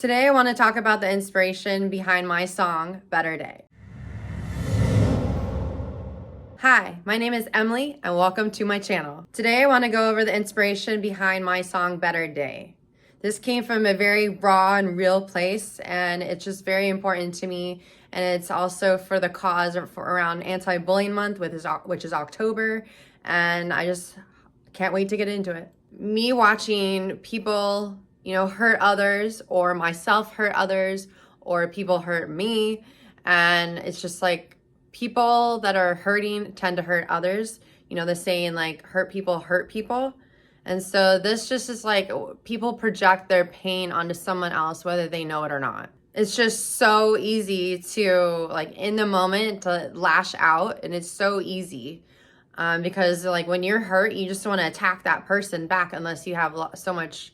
Today, I want to talk about the inspiration behind my song, Better Day. Hi, my name is Emily, and welcome to my channel. Today, I want to go over the inspiration behind my song, Better Day. This came from a very raw and real place, and it's just very important to me. And it's also for the cause around Anti-Bullying Month, which is October, and I just can't wait to get into it. Me watching people hurt others, or myself hurt others, or people hurt me. And it's just like people that are hurting tend to hurt others. The saying like hurt people. And so this just is like people project their pain onto someone else, whether they know it or not. It's just so easy to like in the moment to lash out, and it's so easy. Because like when you're hurt, you just want to attack that person back unless you have so much,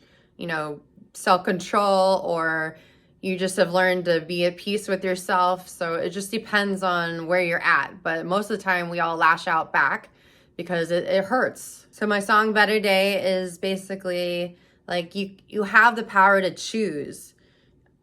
self-control, or you just have learned to be at peace with yourself. So it just depends on where you're at. But most of the time we all lash out back because it hurts. So my song Better Day is basically like you have the power to choose.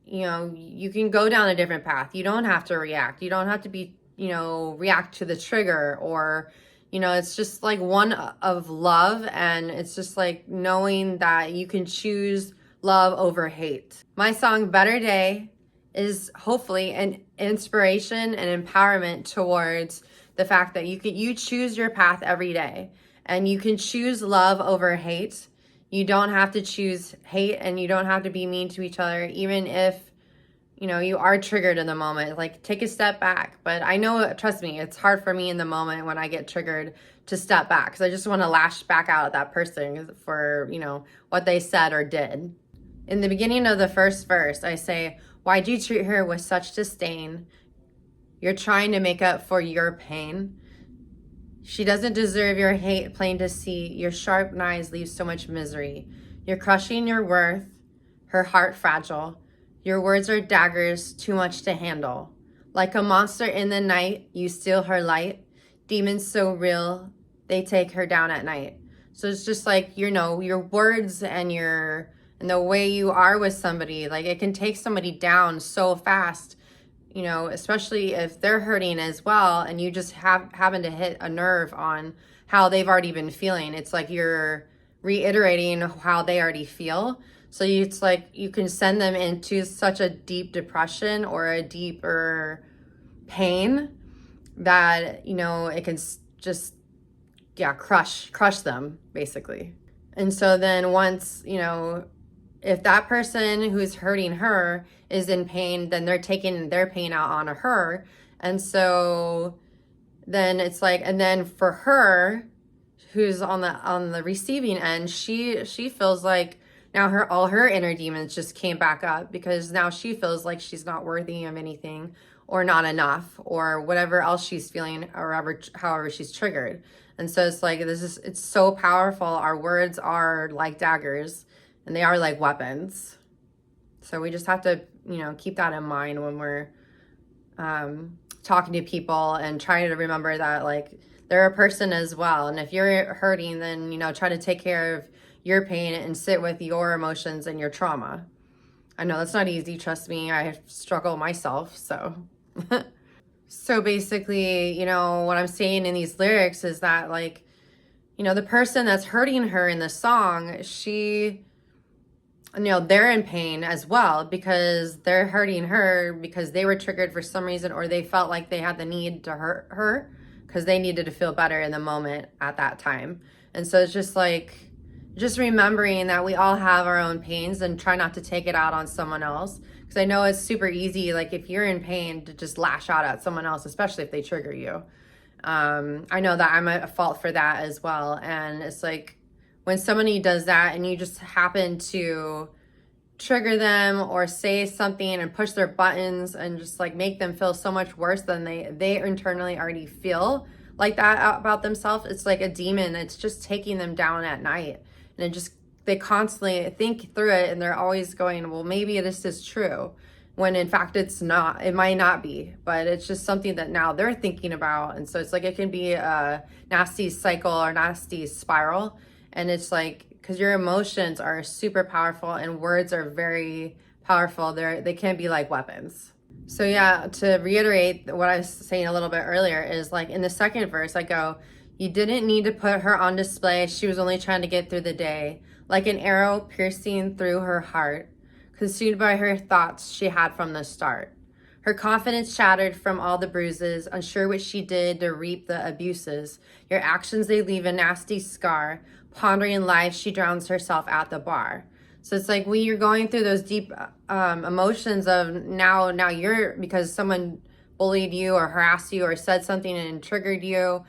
You can go down a different path. You don't have to react. You don't have to be, react to the trigger, or it's just like one of love, and it's just like knowing that you can choose love over hate. My song Better Day is hopefully an inspiration and empowerment towards the fact that you choose your path every day, and you can choose love over hate. You don't have to choose hate, and you don't have to be mean to each other, even if you are triggered in the moment. Like, take a step back. But I know, trust me, it's hard for me in the moment when I get triggered to step back, because I just want to lash back out at that person for, what they said or did. In the beginning of the first verse, I say, "Why'd you treat her with such disdain? You're trying to make up for your pain. She doesn't deserve your hate, plain to see. Your sharp knives leave so much misery. You're crushing your worth, her heart fragile. Your words are daggers, too much to handle. Like a monster in the night, you steal her light. Demons so real, they take her down at night." So it's just like, your words and the way you are with somebody, like it can take somebody down so fast, especially if they're hurting as well, and you just happen to hit a nerve on how they've already been feeling. It's like you're reiterating how they already feel. So it's like you can send them into such a deep depression or a deeper pain that, it can just, crush them basically. And so then once, if that person who's hurting her is in pain, then they're taking their pain out on her. And so then it's like, and then for her who's on the receiving end, she feels like now all her inner demons just came back up, because now she feels like she's not worthy of anything, or not enough, or whatever else she's feeling, or however she's triggered. And so it's like, it's so powerful. Our words are like daggers, and they are like weapons. So we just have to, keep that in mind when we're talking to people, and trying to remember that like they're a person as well. And if you're hurting, then, try to take care of your pain and sit with your emotions and your trauma. I know that's not easy, trust me. I struggle myself, so. So basically, what I'm saying in these lyrics is that like, the person that's hurting her in the song, they're in pain as well, because they're hurting her because they were triggered for some reason, or they felt like they had the need to hurt her because they needed to feel better in the moment at that time. And so it's just like, just remembering that we all have our own pains, and try not to take it out on someone else. Because I know it's super easy, like if you're in pain, to just lash out at someone else, especially if they trigger you. I know that I'm at fault for that as well. And it's like when somebody does that and you just happen to trigger them or say something and push their buttons and just like make them feel so much worse than they internally already feel like that about themselves. It's like a demon. It's just taking them down at night. And they constantly think through it, and they're always going, well, maybe this is true, when in fact it's not. It might not be, but it's just something that now they're thinking about. And so it's like it can be a nasty cycle or nasty spiral. And it's like, because your emotions are super powerful, and words are very powerful. They can be like weapons. So yeah, to reiterate what I was saying a little bit earlier is like in the second verse, I go, you didn't need to put her on display. She was only trying to get through the day, like an arrow piercing through her heart, consumed by her thoughts she had from the start. Her confidence shattered from all the bruises, unsure what she did to reap the abuses. Your actions, they leave a nasty scar. Pondering life, she drowns herself at the bar. So it's like when you're going through those deep emotions of now you're, because someone bullied you or harassed you or said something and triggered you,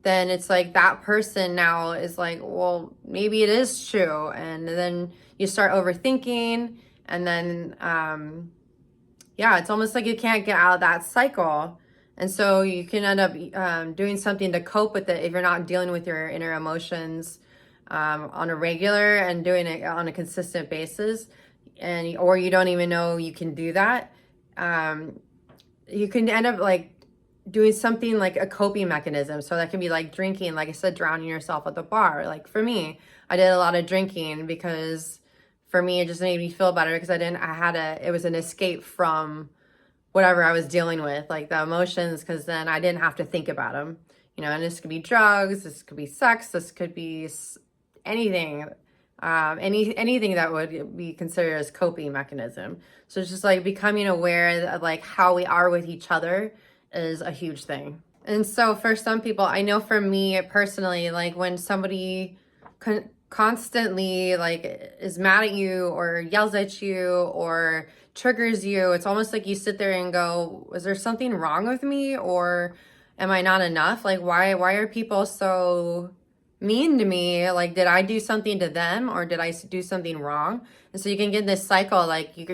then it's like that person now is like, well, maybe it is true. And then you start overthinking, and then yeah, it's almost like you can't get out of that cycle. And so you can end up doing something to cope with it if you're not dealing with your inner emotions on a regular and doing it on a consistent basis, and or you don't even know you can do that. You can end up like doing something like a coping mechanism. So that can be like drinking, like I said, drowning yourself at the bar. Like for me, I did a lot of drinking because for me, it just made me feel better because it was an escape from whatever I was dealing with, like the emotions, because then I didn't have to think about them, and this could be drugs, this could be sex, this could be anything, anything that would be considered as coping mechanism. So it's just like becoming aware that like how we are with each other is a huge thing. And so for some people, I know for me personally, like when somebody constantly like is mad at you or yells at you or triggers you, it's almost like you sit there and go, is there something wrong with me, or am I not enough? Like why are people so mean to me? Like, did I do something to them, or did I do something wrong? And so you can get this cycle, like you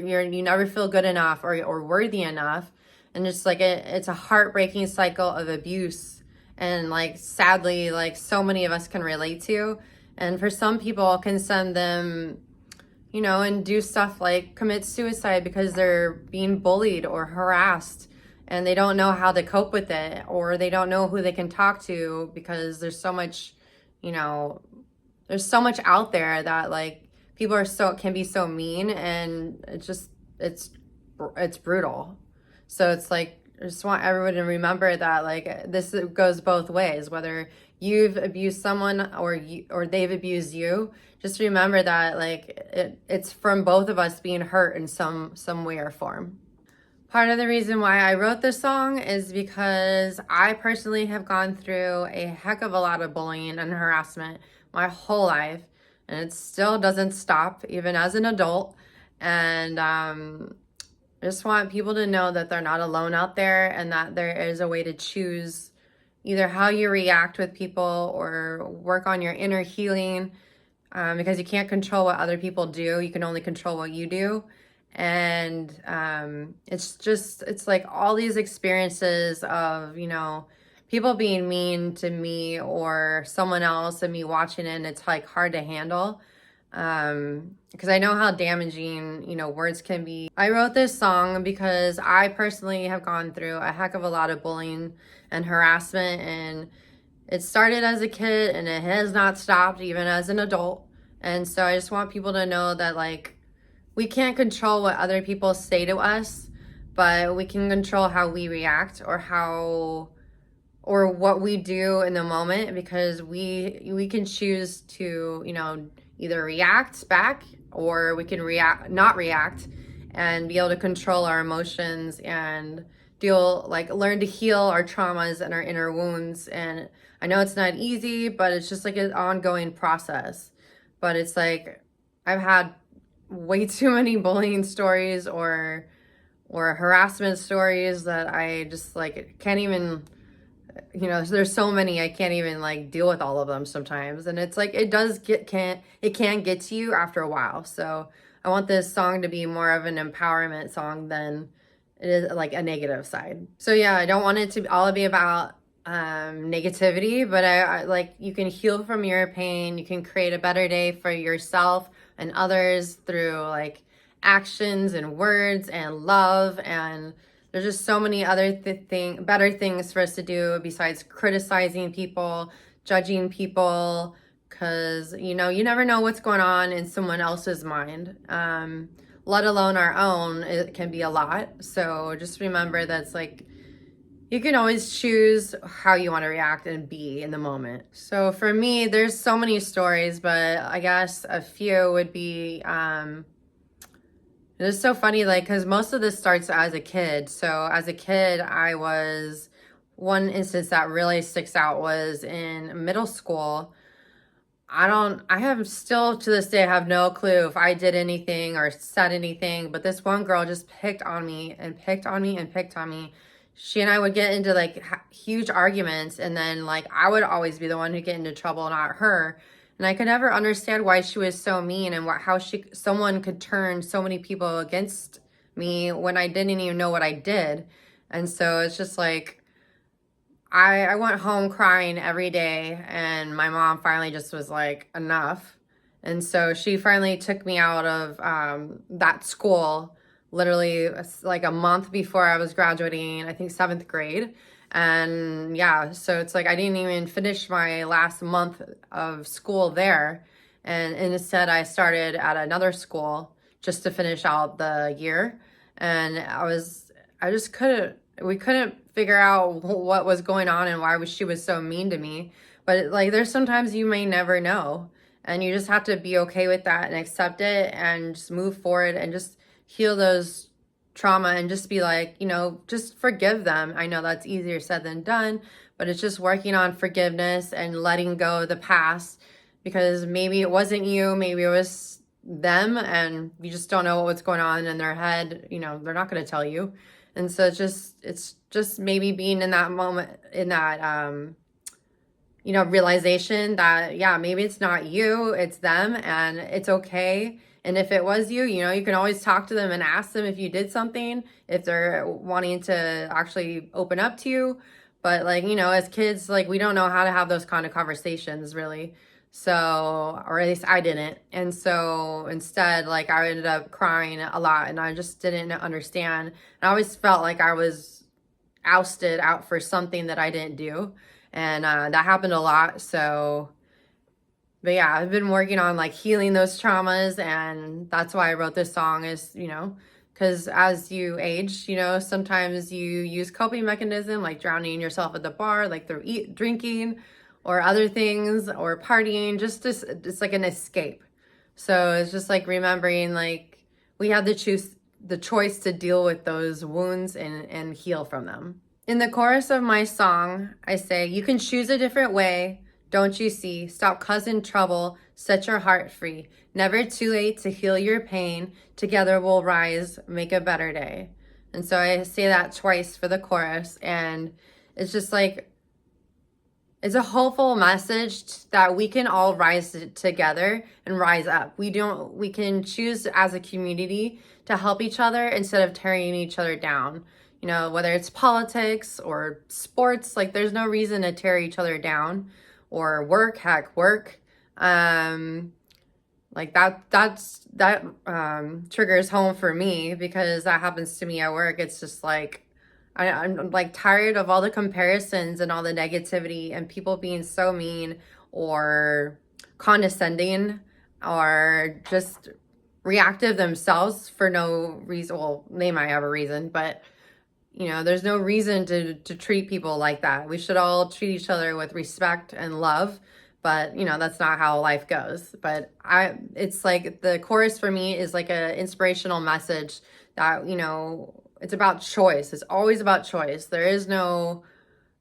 never feel good enough or worthy enough, and just like it's a heartbreaking cycle of abuse, and like sadly, like so many of us can relate to. And for some people, can send them, and do stuff like commit suicide because they're being bullied or harassed and they don't know how to cope with it, or they don't know who they can talk to because there's so much, there's so much out there that like people can be so mean, and it's brutal. So it's like, I just want everyone to remember that like this goes both ways, whether you've abused someone or they've abused you. Just remember that like it's from both of us being hurt in some way or form. Part of the reason why I wrote this song is because I personally have gone through a heck of a lot of bullying and harassment my whole life, and it still doesn't stop even as an adult. And I just want people to know that they're not alone out there, and that there is a way to choose either how you react with people or work on your inner healing, because you can't control what other people do. You can only control what you do. And it's like all these experiences of, people being mean to me or someone else, and me watching it, and it's like hard to handle. Because I know how damaging, words can be. I wrote this song because I personally have gone through a heck of a lot of bullying and harassment, and it started as a kid and it has not stopped even as an adult. And so I just want people to know that like we can't control what other people say to us, but we can control how we react or what we do in the moment, because we can choose to, either react back, or we can not react, and be able to control our emotions and learn to heal our traumas and our inner wounds. And I know it's not easy, but it's just like an ongoing process. But it's like I've had way too many bullying stories or harassment stories that I just like can't even, there's so many, I can't even like deal with all of them sometimes. And it's like it can get to you after a while. So I want this song to be more of an empowerment song than it is like a negative side. So yeah, I don't want it to all be about negativity, but I like, you can heal from your pain. You can create a better day for yourself and others through like actions and words and love. And there's just so many other better things for us to do besides criticizing people, judging people, because you never know what's going on in someone else's mind. let alone our own, it can be a lot. So just remember that's like, you can always choose how you want to react and be in the moment. So for me, there's so many stories, but I guess a few would be, it's so funny, like, because most of this starts as a kid. So as a kid, one instance that really sticks out was in middle school. I have still to this day have no clue if I did anything or said anything, but this one girl just picked on me and picked on me and picked on me. She and I would get into like huge arguments, and then like I would always be the one who get into trouble, not her. And I could never understand why she was so mean and how someone could turn so many people against me when I didn't even know what I did. And so it's just like, I went home crying every day, and my mom finally just was like, enough. And so she finally took me out of that school literally like a month before I was graduating, I think 7th grade. And yeah, so it's like I didn't even finish my last month of school there. And instead, I started at another school just to finish out the year. And I just we couldn't figure out what was going on and why she was so mean to me. But like, there's sometimes you may never know, and you just have to be okay with that and accept it and just move forward and just heal those trauma and just be like, just forgive them. I know that's easier said than done, but it's just working on forgiveness and letting go of the past, because maybe it wasn't you, maybe it was them, and you just don't know what's going on in their head. They're not going to tell you. And so it's just maybe being in that moment, in that, realization that, yeah, maybe it's not you, it's them, and it's okay. And if it was you, you can always talk to them and ask them if you did something, if they're wanting to actually open up to you. But like, as kids, like, we don't know how to have those kind of conversations really. So, or at least I didn't. And so instead, like, I ended up crying a lot, and I just didn't understand. And I always felt like I was ousted out for something that I didn't do. And that happened a lot. So, but yeah, I've been working on like healing those traumas. And that's why I wrote this song is, because as you age, sometimes you use coping mechanism like drowning yourself at the bar, like through drinking, or other things, or partying, it's like an escape. So it's just like remembering, like, we have the choice to deal with those wounds and heal from them. In the chorus of my song, I say, you can choose a different way, don't you see? Stop causing trouble, set your heart free. Never too late to heal your pain. Together we'll rise, make a better day. And so I say that twice for the chorus, and it's just like, it's a hopeful message that we can all rise together and rise up. We can choose as a community to help each other instead of tearing each other down. Whether it's politics or sports, like, there's no reason to tear each other down, or work. Like that triggers home for me, because that happens to me at work. It's just like, I'm like tired of all the comparisons and all the negativity and people being so mean or condescending or just reactive themselves for no reason. Well, they might have a reason, but there's no reason to treat people like that. We should all treat each other with respect and love, but that's not how life goes. But it's like, the chorus for me is like a inspirational message that, it's about choice. It's always about choice. There is no,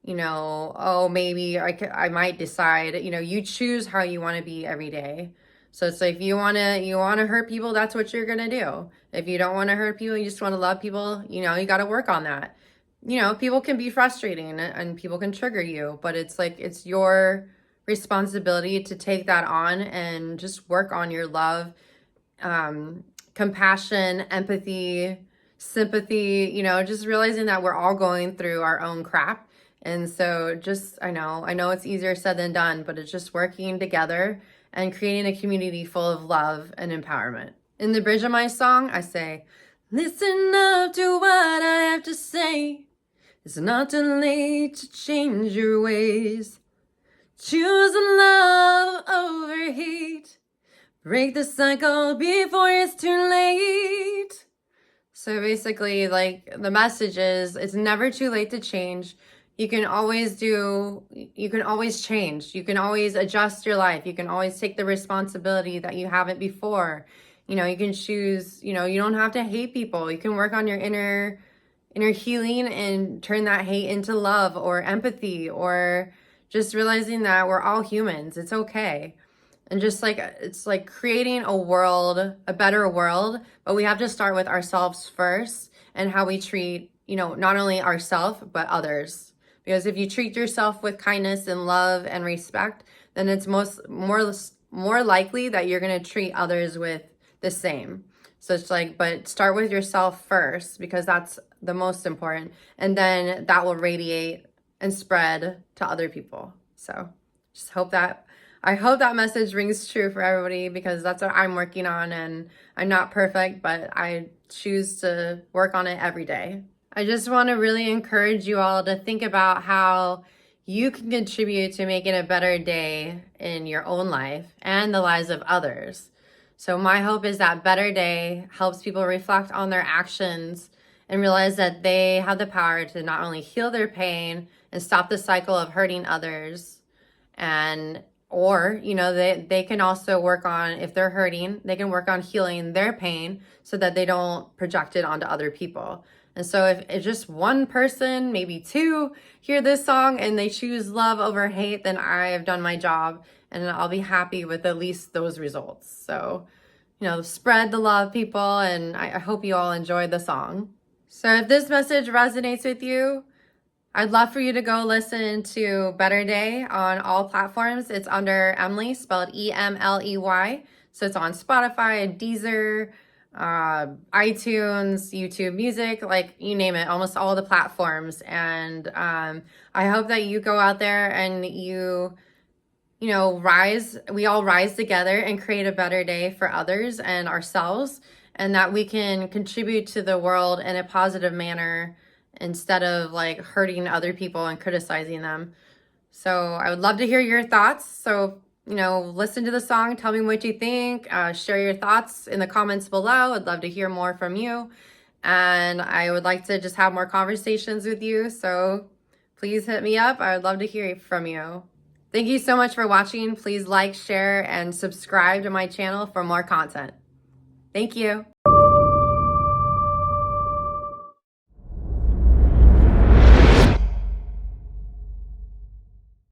oh, maybe I might decide. You choose how you want to be every day. So it's like, if you want to hurt people, that's what you're going to do. If you don't want to hurt people, you just want to love people, you got to work on that. People can be frustrating and people can trigger you, but it's like, it's your responsibility to take that on and just work on your love, compassion, empathy, sympathy, just realizing that we're all going through our own crap. And so I know it's easier said than done, but it's just working together and creating a community full of love and empowerment. In the bridge of my song, I say, listen up to what I have to say. It's not too late to change your ways. Choose love over hate. Break the cycle before it's too late. So basically, like, the message is it's never too late to change. You can always change. You can always adjust your life. You can always take the responsibility that you haven't before. You can choose, you don't have to hate people. You can work on your inner healing and turn that hate into love or empathy, or just realizing that we're all humans. It's okay. And just like, it's like creating a better world, but we have to start with ourselves first and how we treat, not only ourselves, but others. Because if you treat yourself with kindness and love and respect, then it's more likely that you're going to treat others with the same. So it's like, but start with yourself first, because that's the most important. And then that will radiate and spread to other people. So I hope that message rings true for everybody, because that's what I'm working on, and I'm not perfect, but I choose to work on it every day. I just want to really encourage you all to think about how you can contribute to making a better day in your own life and the lives of others. So my hope is that better day helps people reflect on their actions and realize that they have the power to not only heal their pain and stop the cycle of hurting others, or they can also work on, if they're hurting, they can work on healing their pain so that they don't project it onto other people. And so if just one person, maybe two, hear this song and they choose love over hate, then I have done my job, and I'll be happy with at least those results. So, spread the love, people, and I hope you all enjoyed the song. So if this message resonates with you, I'd love for you to go listen to Better Day on all platforms. It's under Emley, spelled Emley. So it's on Spotify, Deezer, iTunes, YouTube Music, like you name it, almost all the platforms. And I hope that you go out there and we all rise together and create a better day for others and ourselves, and that we can contribute to the world in a positive manner instead of like hurting other people and criticizing them. So I would love to hear your thoughts. So, listen to the song, tell me what you think, share your thoughts in the comments below. I'd love to hear more from you. And I would like to just have more conversations with you. So please hit me up. I would love to hear from you. Thank you so much for watching. Please like, share, and subscribe to my channel for more content. Thank you.